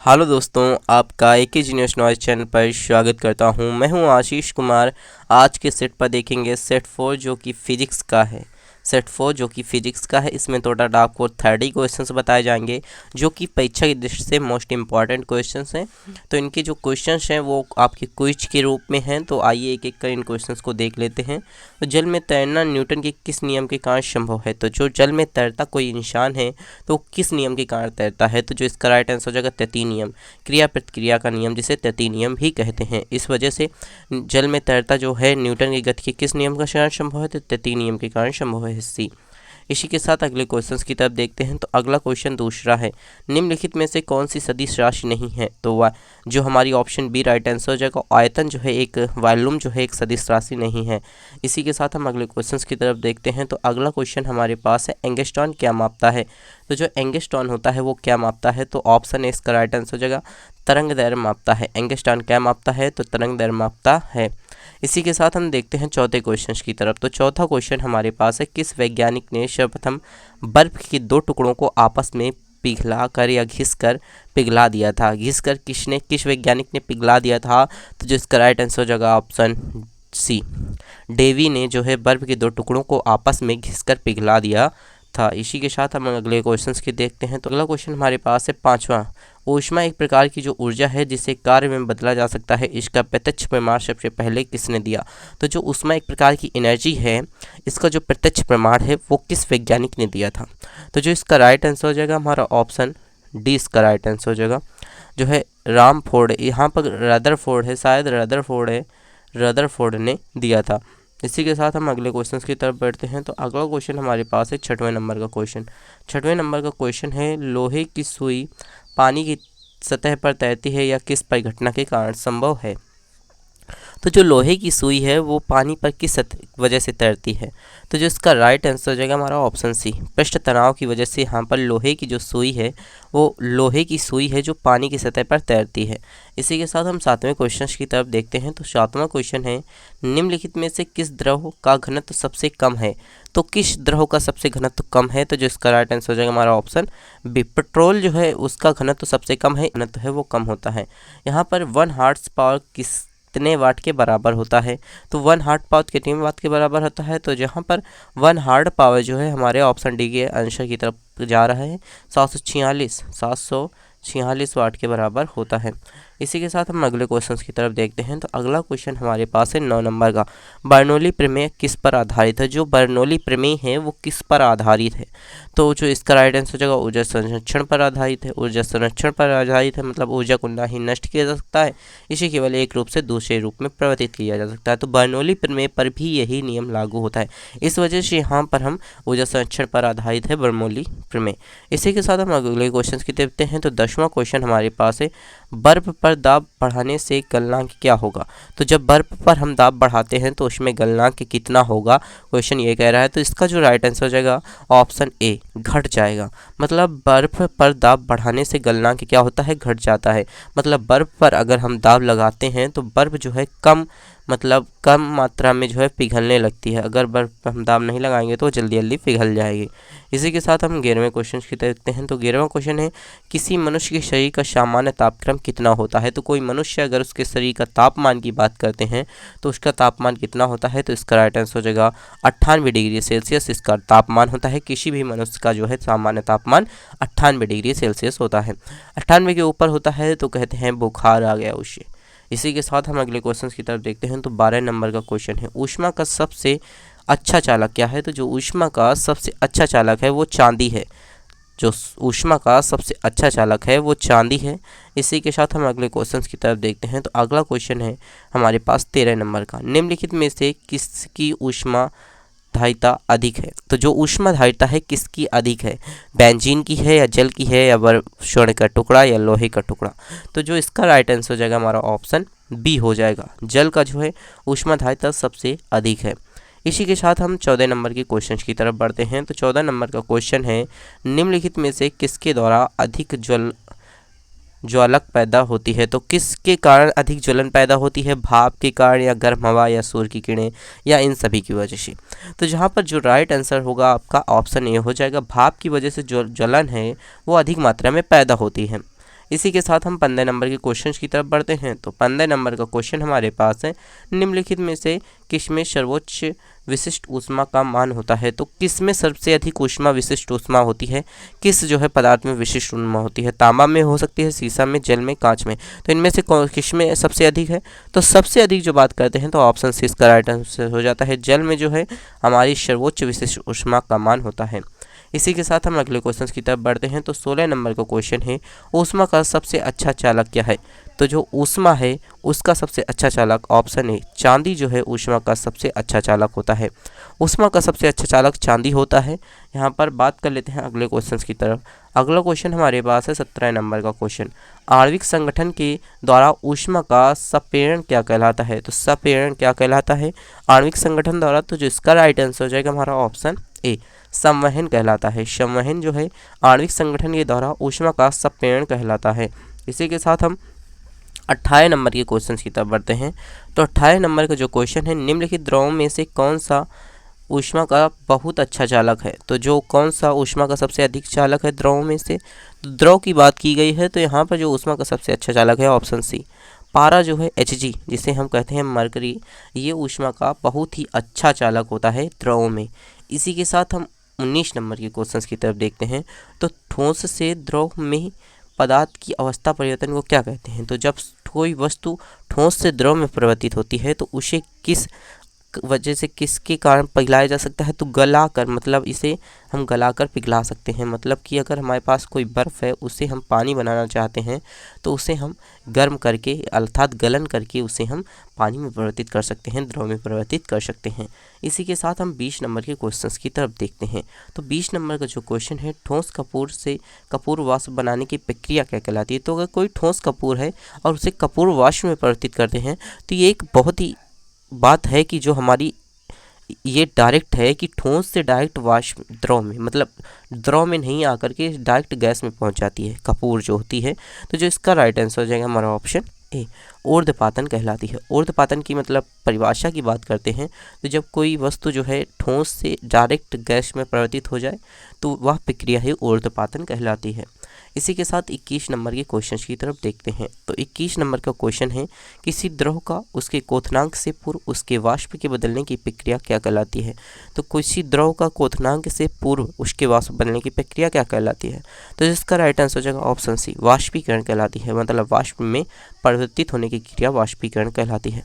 Hello दोस्तों, आपका एक ही जीनियस नॉइज चैनल पर स्वागत करता हूं। मैं हूं आशीष कुमार। आज के सेट पर देखेंगे सेट 4 जो कि फिजिक्स का है। सेट 4 जो कि फिजिक्स का है, इसमें टोटल आपको 30 क्वेश्चंस बताए जाएंगे जो कि परीक्षा की दृष्टि से मोस्ट इंपॉर्टेंट क्वेश्चंस हैं। तो इनके जो क्वेश्चंस हैं वो आपके क्विज के रूप में हैं। तो आइए एक एक कर इन क्वेश्चंस को देख लेते हैं। तो जल में तैरना न्यूटन के किस नियम के कारण संभव है? तो जो जल में तैरता कोई इंसान है तो किस नियम के कारण तैरता है? तो जो इसका राइट आंसर हो जाएगा तृतीय नियम, क्रिया प्रतिक्रिया का नियम, जिसे तृतीय नियम भी कहते हैं। इस वजह से जल में तैरता जो है न्यूटन की गति के किस नियम का कारण संभव है? तो तृतीय नियम के कारण संभव है, सी। इसी के साथ अगले क्वेश्चंस की तरफ देखते हैं। तो अगला क्वेश्चन दूसरा है, निम्नलिखित में से कौन सी सदिश राशि नहीं है? तो वह जो हमारी ऑप्शन बी राइट आंसर हो जाएगा। आयतन जो है एक वॉल्यूम जो है एक सदिश राशि नहीं है। इसी के साथ हम अगले क्वेश्चंस की तरफ देखते हैं। तो अगला क्वेश्चन हमारे पास है, एंगस्ट्रॉन क्या मापता है? तो जो एंगस्ट्रॉन होता है वो क्या मापता है? तो ऑप्शन ए इसका राइट आंसर हो जाएगा, तरंग दैर्घ्य मापता है। एंगस्ट्रॉन क्या मापता है? तो तरंग दैर्घ्य मापता है। इसी के साथ हम देखते हैं चौथे क्वेश्चन की तरफ। तो चौथा क्वेश्चन हमारे पास है, किस वैज्ञानिक ने सर्वप्रथम बर्फ के दो टुकड़ों को आपस में पिघला कर या घिस कर पिघला दिया था? घिस कर किस वैज्ञानिक ने पिघला दिया था? तो जो इसका राइट आंसर हो जाएगा ऑप्शन सी, डेवी ने जो है बर्फ के दो टुकड़ों को आपस में घिस कर पिघला दिया था। इसी के साथ हम अगले क्वेश्चंस की देखते हैं। तो अगला क्वेश्चन हमारे पास है पांचवा, ऊष्मा एक प्रकार की जो ऊर्जा है जिसे कार्य में बदला जा सकता है, इसका प्रत्यक्ष प्रमाण सबसे पहले किसने दिया? तो जो ऊष्मा एक प्रकार की एनर्जी है, इसका जो प्रत्यक्ष प्रमाण है वो किस वैज्ञानिक ने दिया था? तो जो इसका राइट आंसर हो जाएगा हमारा ऑप्शन डी, इसका राइट आंसर हो जाएगा जो है रामफोर्ड। यहाँ पर रदरफोर्ड है, शायद रदरफोर्ड है, रदरफोर्ड ने दिया था। इसी के साथ हम अगले क्वेश्चन की तरफ बढ़ते हैं। तो अगला क्वेश्चन हमारे पास है छठवें नंबर का क्वेश्चन। छठवें नंबर का क्वेश्चन है, लोहे की सुई पानी की सतह पर तैरती है या किस परिघटना के कारण संभव है? तो जो लोहे की सुई है वो पानी पर किस वजह से तैरती है? तो जो इसका राइट आंसर हो जाएगा हमारा ऑप्शन सी, पृष्ठ तनाव की वजह से यहाँ पर लोहे की जो सुई है वो लोहे की सुई है जो पानी की सतह पर तैरती है। इसी के साथ हम सातवें क्वेश्चन की तरफ देखते हैं। तो सातवां क्वेश्चन है, निम्नलिखित में से किस द्रव का घनत्व सबसे कम है? तो किस द्रव का सबसे घनत्व कम है? तो जो इसका राइट आंसर हो जाएगा हमारा ऑप्शन बी, पेट्रोल जो है उसका घनत्व सबसे कम है, घनत्व है वो कम होता है। यहाँ पर 1 हॉर्स पावर कितने वाट के बराबर होता है? तो 1 हॉर्स पावर कितने वाट के बराबर होता है? तो जहाँ पर 1 हॉर्स पावर जो है हमारे ऑप्शन डी के आंसर की तरफ जा रहा है, 746 वाट के बराबर होता है। इसी के साथ हम अगले क्वेश्चन की तरफ देखते हैं। तो अगला क्वेश्चन हमारे पास है 9 नंबर का, बर्नौली प्रमेय किस पर आधारित है? जो बर्नौली प्रमेय है वो किस पर आधारित है? तो जो इसका राइट आंसर हो जाएगा ऊर्जा संरक्षण पर आधारित है। ऊर्जा संरक्षण पर आधारित है मतलब ऊर्जा को ना ही नष्ट किया जा सकता है, इसे केवल एक रूप से दूसरे रूप में परिवर्तित किया जा सकता है। तो बर्नौली प्रमेय पर भी यही नियम लागू होता है। इस वजह से यहाँ पर हम ऊर्जा संरक्षण पर आधारित है बर्नौली प्रमेय। इसी के साथ हम अगले क्वेश्चन की देखते हैं। तो 10वां क्वेश्चन हमारे पास है, बर्फ पर दाब बढ़ाने से गलनांक क्या होगा? तो जब बर्फ पर हम दाब बढ़ाते हैं तो उसमें गलनांक कितना होगा, क्वेश्चन ये कह रहा है। तो इसका जो राइट आंसर हो जाएगा ऑप्शन ए, घट जाएगा। मतलब बर्फ पर दाब बढ़ाने से गलनांक क्या होता है, घट जाता है। मतलब बर्फ पर अगर हम दाब लगाते हैं तो बर्फ जो है कम मात्रा में जो है पिघलने लगती है। अगर बर्फ पर हम दाब नहीं लगाएंगे तो जल्दी जल्दी पिघल जाएगी। इसी के साथ हम 11वें क्वेश्चन की देखते हैं। तो 11वां क्वेश्चन है, किसी मनुष्य के शरीर का सामान्य तापक्रम कितना होता है? तो कोई मनुष्य अगर उसके शरीर का तापमान की बात करते हैं तो उसका तापमान कितना होता है? तो इसका राइट आंसर हो जाएगा 98 डिग्री सेल्सियस इसका तापमान होता है। किसी भी मनुष्य का जो है सामान्य तापमान 98 डिग्री सेल्सियस होता है। 98 के ऊपर होता है तो कहते हैं बुखार आ गया उसे। इसी के साथ हम अगले क्वेश्चन की तरफ देखते हैं। तो 12 नंबर का क्वेश्चन है, ऊष्मा का सबसे अच्छा चालक क्या है? तो जो ऊष्मा का सबसे अच्छा चालक है वो चांदी है। जो ऊष्मा का सबसे अच्छा चालक है वो चांदी है। इसी के साथ हम अगले क्वेश्चन की तरफ देखते हैं। तो अगला क्वेश्चन है हमारे पास 13 नंबर का, निम्नलिखित में से किसकी ऊष्मा धारिता अधिक है? तो जो ऊष्मा धारिता है किसकी अधिक है, बेंजीन की है या जल की है या स्वर्ण का टुकड़ा या लोहे का टुकड़ा? तो जो इसका राइट आंसर हो जाएगा हमारा ऑप्शन बी हो जाएगा, जल का जो है ऊष्मा धारिता सबसे अधिक है। इसी के साथ हम 14 नंबर के क्वेश्चन की तरफ बढ़ते हैं। तो 14 नंबर का क्वेश्चन है, निम्नलिखित में से किसके द्वारा अधिक ज्वालक पैदा होती है? तो किसके कारण अधिक ज्वलन पैदा होती है, भाप के कारण या गर्म हवा या सूर्य की किरणें या इन सभी की वजह से? तो जहाँ पर जो राइट आंसर होगा आपका ऑप्शन ए हो जाएगा, भाप की वजह से जो ज्वलन है वो अधिक मात्रा में पैदा होती है। इसी के साथ हम 15 नंबर के क्वेश्चन की तरफ बढ़ते हैं। तो 15 नंबर का क्वेश्चन हमारे पास है, निम्नलिखित में से किसमें सर्वोच्च विशिष्ट ऊष्मा का मान होता है। तो किसमें सबसे अधिक ऊष्मा विशिष्ट ऊष्मा होती है, किस जो है पदार्थ में विशिष्ट ऊष्मा होती है। तांबा में हो सकती है, सीसा में, जल में, कांच में। तो इनमें से किसमें सबसे अधिक है। तो सबसे अधिक जो बात करते हैं तो ऑप्शन सी इसका राइट आंसर हो जाता है। जल में जो है हमारी सर्वोच्च विशिष्ट ऊष्मा का मान होता है। इसी के साथ हम अगले क्वेश्चन की तरफ बढ़ते हैं। तो 16 नंबर का क्वेश्चन है, ऊष्मा का सबसे अच्छा चालक क्या है। तो जो ऊष्मा है उसका सबसे अच्छा चालक ऑप्शन ए चांदी जो है ऊष्मा का सबसे अच्छा चालक होता है। ऊष्मा का सबसे अच्छा चालक चांदी होता है। यहाँ पर बात कर लेते हैं अगले क्वेश्चन की तरफ। अगला क्वेश्चन हमारे पास है 17 नंबर का क्वेश्चन, आणविक संगठन के द्वारा ऊष्मा का संप्रेषण क्या कहलाता है। तो संप्रेषण क्या कहलाता है आणविक संगठन द्वारा। तो जो इसका राइट आंसर हो जाएगा हमारा ऑप्शन ए संवहन कहलाता है। संवहन जो है आणविक संगठन के द्वारा ऊष्मा का संप्रेषण कहलाता है। इसी के साथ हम 18 नंबर के क्वेश्चन की तरफ बढ़ते हैं। तो 18 नंबर का जो क्वेश्चन है, निम्नलिखित द्रवों में से कौन सा ऊष्मा का बहुत अच्छा चालक है। तो जो कौन सा ऊष्मा का सबसे अधिक चालक है द्रवों में से, तो द्रव की बात की गई है। तो यहाँ पर जो ऊष्मा का सबसे अच्छा चालक है ऑप्शन सी पारा जो है Hg, जिसे हम कहते हैं मरकरी, ये ऊष्मा का बहुत ही अच्छा चालक होता है द्रवों में। इसी के साथ हम 19 नंबर के क्वेश्चन की तरफ देखते हैं। तो ठोस से द्रव में पदार्थ की अवस्था परिवर्तन को क्या कहते हैं। तो जब कोई वस्तु ठोस से द्रव में परिवर्तित होती है तो उसे किस वजह से, किसके कारण पिघलाया जा सकता है। तो गला कर, मतलब इसे हम गला कर पिघला सकते हैं। मतलब कि अगर हमारे पास कोई बर्फ़ है, उसे हम पानी बनाना चाहते हैं तो उसे हम गर्म करके अर्थात गलन करके उसे हम पानी में परिवर्तित कर सकते हैं, द्रव में परिवर्तित कर सकते हैं। इसी के साथ हम 20 नंबर के क्वेश्चंस की तरफ देखते हैं। तो 20 नंबर का जो क्वेश्चन है, ठोस कपूर से कपूर वाष्प बनाने की प्रक्रिया क्या कहलाती है। तो अगर कोई ठोस कपूर है और उसे कपूर वाष्प में परिवर्तित करते हैं तो ये एक बहुत ही बात है कि जो हमारी ये डायरेक्ट है कि ठोस से डायरेक्ट वाष्प द्रव में, मतलब द्रव में नहीं आकर के डायरेक्ट गैस में पहुंच जाती है कपूर जो होती है। तो जो इसका राइट आंसर हो जाएगा हमारा ऑप्शन ए ऊर्ध्वपातन कहलाती है। ऊर्ध्वपातन की मतलब परिभाषा की बात करते हैं तो जब कोई वस्तु जो है ठोस से डायरेक्ट गैस में परिवर्तित हो जाए तो वह प्रक्रिया ही ऊर्ध्वपातन कहलाती है। इसी के साथ 21 नंबर के क्वेश्चन की तरफ देखते हैं। तो 21 नंबर का क्वेश्चन है, किसी द्रव का उसके क्वथनांक से पूर्व उसके वाष्प के बदलने की प्रक्रिया क्या कहलाती है। तो किसी द्रव का क्वथनांक से पूर्व उसके वाष्प बदलने की प्रक्रिया क्या कहलाती है। तो जिसका राइट आंसर हो जाएगा ऑप्शन सी वाष्पीकरण कहलाती है। मतलब वाष्प में परिवर्तित होने की क्रिया वाष्पीकरण कहलाती है।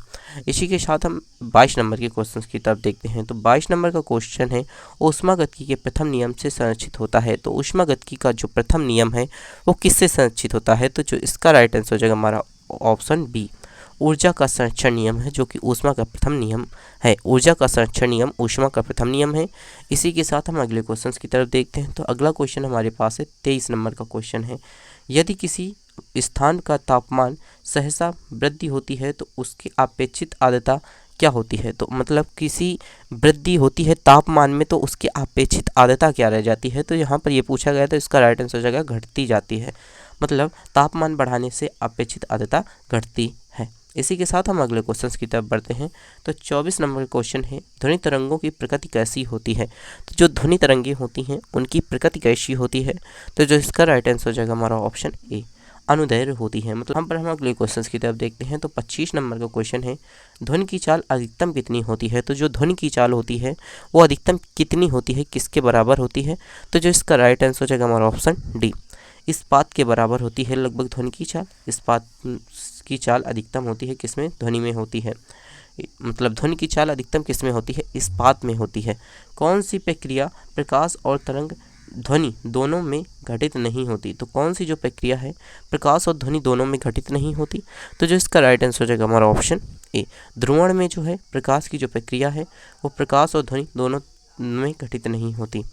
इसी के साथ हम 22 नंबर के क्वेश्चन की तरफ देखते हैं। तो 22 नंबर का क्वेश्चन है, ऊष्मागतिकी के प्रथम नियम से संरक्षित होता है। तो ऊष्मागतिकी का जो प्रथम नियम है वो किससे संरक्षित होता है। तो जो इसका राइट आंसर हो जाएगा हमारा ऑप्शन बी ऊर्जा का संरक्षण नियम है, जो कि ऊष्मा का प्रथम नियम है। ऊर्जा का संरक्षण नियम ऊष्मा का प्रथम नियम है। इसी के साथ हम अगले क्वेश्चन की तरफ देखते हैं। तो अगला क्वेश्चन हमारे पास है 23 नंबर का क्वेश्चन है, यदि किसी स्थान का तापमान सहसा वृद्धि होती है तो उसकी अपेक्षित आर्द्रता क्या होती है। तो मतलब किसी वृद्धि होती है तापमान में तो उसकी अपेक्षित आर्द्रता क्या रह जाती है। तो यहाँ पर ये पूछा गया तो इसका राइट आंसर हो जाएगा घटती जाती है। मतलब तापमान बढ़ाने से अपेक्षित आर्द्रता घटती है। इसी के साथ हम अगले क्वेश्चन की तरफ बढ़ते हैं। तो 24 नंबर का क्वेश्चन है, ध्वनि तरंगों की प्रकृति कैसी होती है। तो जो ध्वनि तरंगें होती हैं उनकी प्रकृति कैसी होती है। तो जो इसका राइट आंसर हो जाएगा हमारा ऑप्शन ए अनुदैर्घ्य होती है। मतलब हम पर हम अगले क्वेश्चन की तरफ देखते हैं। तो 25 नंबर का क्वेश्चन है, ध्वनि की चाल अधिकतम कितनी होती है। तो जो ध्वनि की चाल होती है वो अधिकतम कितनी होती है, किसके बराबर होती है। तो जो इसका राइट आंसर हो जाएगा हमारा ऑप्शन डी इस्पात के बराबर होती है लगभग ध्वनि की चाल। इस्पात की चाल अधिकतम होती है किसमें, ध्वनि में होती है। मतलब ध्वनि की चाल अधिकतम किसमें होती है, इस्पात में होती है। कौन सी प्रक्रिया प्रकाश और तरंग ध्वनि दोनों में घटित नहीं होती। तो कौन सी जो प्रक्रिया है प्रकाश और ध्वनि दोनों में घटित नहीं होती। तो जो इसका राइट आंसर हो जाएगा हमारा ऑप्शन ए ध्रुवण में जो है प्रकाश की जो प्रक्रिया है वो प्रकाश और ध्वनि दोनों में घटित नहीं होती।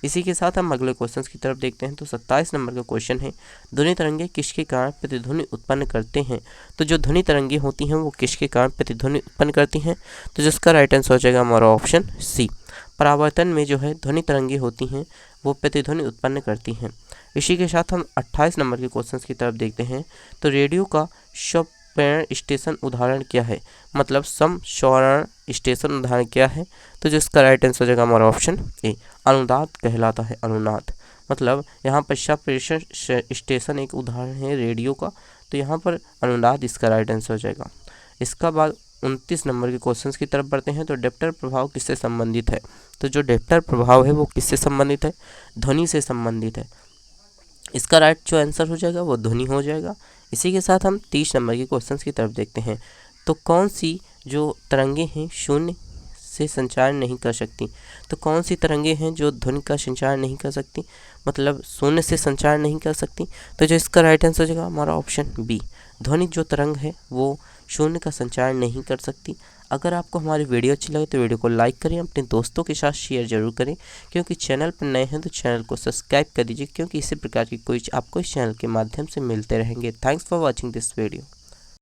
इसी के साथ हम अगले क्वेश्चन की तरफ देखते हैं। तो 27 नंबर का क्वेश्चन है, ध्वनि तरंगे किसके कारण प्रतिध्वनि उत्पन्न करते हैं। तो जो ध्वनि तरंगे होती हैं वो किसके कारण प्रतिध्वनि उत्पन्न करती हैं। तो जिसका राइट आंसर हो जाएगा हमारा ऑप्शन सी परावर्तन में जो है ध्वनि तरंगे होती हैं वो प्रतिध्वनि उत्पन्न करती हैं। इसी के साथ हम 28 नंबर के क्वेश्चन की तरफ देखते हैं। तो रेडियो का स्वप्रेरण स्टेशन उदाहरण क्या है। मतलब समस्वरण स्टेशन उदाहरण क्या है। तो जिसका राइट आंसर हो जाएगा हमारा ऑप्शन ए अनुनाद कहलाता है। अनुनाद मतलब यहाँ पश्चात प्रेषण स्टेशन एक उदाहरण है रेडियो का, तो यहाँ पर अनुनाद इसका राइट आंसर हो जाएगा। इसका बाद 29 नंबर के क्वेश्चंस की तरफ बढ़ते हैं। तो डेप्टर प्रभाव किससे संबंधित है? तो जो डेप्टर प्रभाव है वो किससे संबंधित है? ध्वनि से संबंधित है। इसका राइट जो आंसर हो जाएगा वो ध्वनि हो जाएगा। इसी के साथ हम 30 नंबर के क्वेश्चंस की तरफ देखते हैं। तो कौन सी जो तरंगे हैं शून्य से संचार नहीं कर सकती? तो कौन सी तरंगे हैं जो ध्वनि का संचार नहीं कर सकती, मतलब शून्य से संचार नहीं कर सकती? तो जो इसका राइट आंसर हो जाएगा हमारा ऑप्शन बी, ध्वनि जो तरंग है वो शून्य का संचार नहीं कर सकती। अगर आपको हमारी वीडियो अच्छी लगे तो वीडियो को लाइक करें, अपने दोस्तों के साथ शेयर जरूर करें, क्योंकि चैनल पर नए हैं तो चैनल को सब्सक्राइब कर दीजिए, क्योंकि इसी प्रकार की कोई आपको इस चैनल के माध्यम से मिलते रहेंगे। Thanks for watching this video.